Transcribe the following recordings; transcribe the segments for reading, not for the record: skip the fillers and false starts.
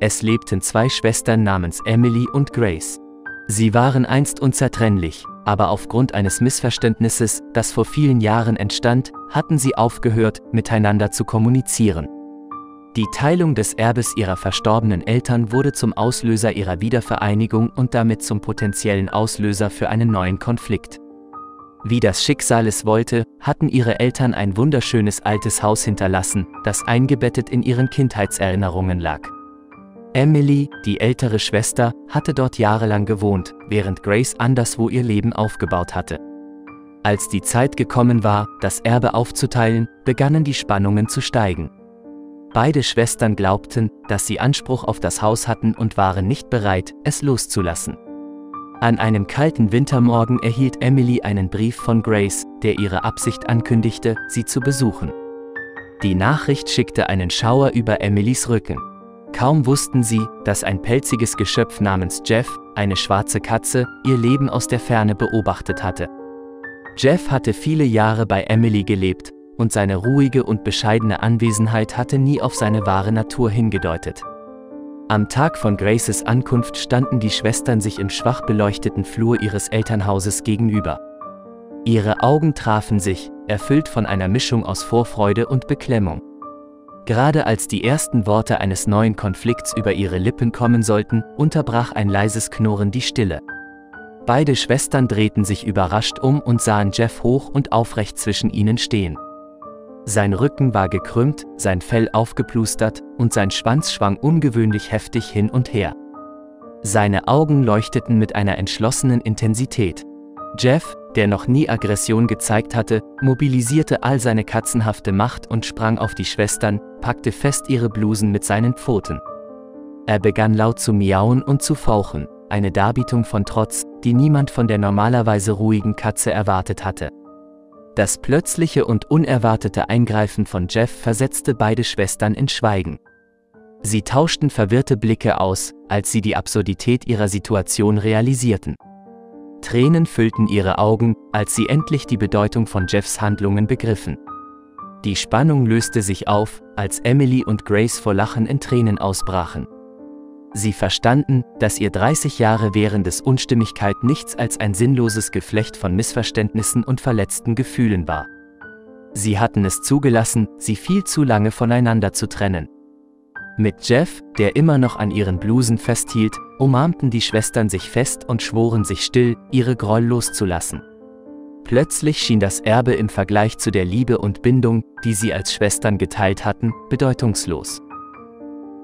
Es lebten zwei Schwestern namens Emily und Grace. Sie waren einst unzertrennlich, aber aufgrund eines Missverständnisses, das vor vielen Jahren entstand, hatten sie aufgehört, miteinander zu kommunizieren. Die Teilung des Erbes ihrer verstorbenen Eltern wurde zum Auslöser ihrer Wiedervereinigung und damit zum potenziellen Auslöser für einen neuen Konflikt. Wie das Schicksal es wollte, hatten ihre Eltern ein wunderschönes altes Haus hinterlassen, das eingebettet in ihren Kindheitserinnerungen lag. Emily, die ältere Schwester, hatte dort jahrelang gewohnt, während Grace anderswo ihr Leben aufgebaut hatte. Als die Zeit gekommen war, das Erbe aufzuteilen, begannen die Spannungen zu steigen. Beide Schwestern glaubten, dass sie Anspruch auf das Haus hatten und waren nicht bereit, es loszulassen. An einem kalten Wintermorgen erhielt Emily einen Brief von Grace, der ihre Absicht ankündigte, sie zu besuchen. Die Nachricht schickte einen Schauer über Emilys Rücken. Kaum wussten sie, dass ein pelziges Geschöpf namens Jeff, eine schwarze Katze, ihr Leben aus der Ferne beobachtet hatte. Jeff hatte viele Jahre bei Emily gelebt, und seine ruhige und bescheidene Anwesenheit hatte nie auf seine wahre Natur hingedeutet. Am Tag von Graces Ankunft standen die Schwestern sich im schwach beleuchteten Flur ihres Elternhauses gegenüber. Ihre Augen trafen sich, erfüllt von einer Mischung aus Vorfreude und Beklemmung. Gerade als die ersten Worte eines neuen Konflikts über ihre Lippen kommen sollten, unterbrach ein leises Knurren die Stille. Beide Schwestern drehten sich überrascht um und sahen Jeff hoch und aufrecht zwischen ihnen stehen. Sein Rücken war gekrümmt, sein Fell aufgeplustert und sein Schwanz schwang ungewöhnlich heftig hin und her. Seine Augen leuchteten mit einer entschlossenen Intensität. Jeff, der noch nie Aggression gezeigt hatte, mobilisierte all seine katzenhafte Macht und sprang auf die Schwestern, packte fest ihre Blusen mit seinen Pfoten. Er begann laut zu miauen und zu fauchen, eine Darbietung von Trotz, die niemand von der normalerweise ruhigen Katze erwartet hatte. Das plötzliche und unerwartete Eingreifen von Jeff versetzte beide Schwestern in Schweigen. Sie tauschten verwirrte Blicke aus, als sie die Absurdität ihrer Situation realisierten. Tränen füllten ihre Augen, als sie endlich die Bedeutung von Jeffs Handlungen begriffen. Die Spannung löste sich auf, als Emily und Grace vor Lachen in Tränen ausbrachen. Sie verstanden, dass ihr 30 Jahre währendes Unstimmigkeit nichts als ein sinnloses Geflecht von Missverständnissen und verletzten Gefühlen war. Sie hatten es zugelassen, sie viel zu lange voneinander zu trennen. Mit Jeff, der immer noch an ihren Blusen festhielt, umarmten die Schwestern sich fest und schworen sich still, ihre Groll loszulassen. Plötzlich schien das Erbe im Vergleich zu der Liebe und Bindung, die sie als Schwestern geteilt hatten, bedeutungslos.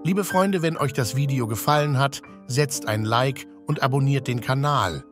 Liebe Freunde, wenn euch das Video gefallen hat, setzt ein Like und abonniert den Kanal.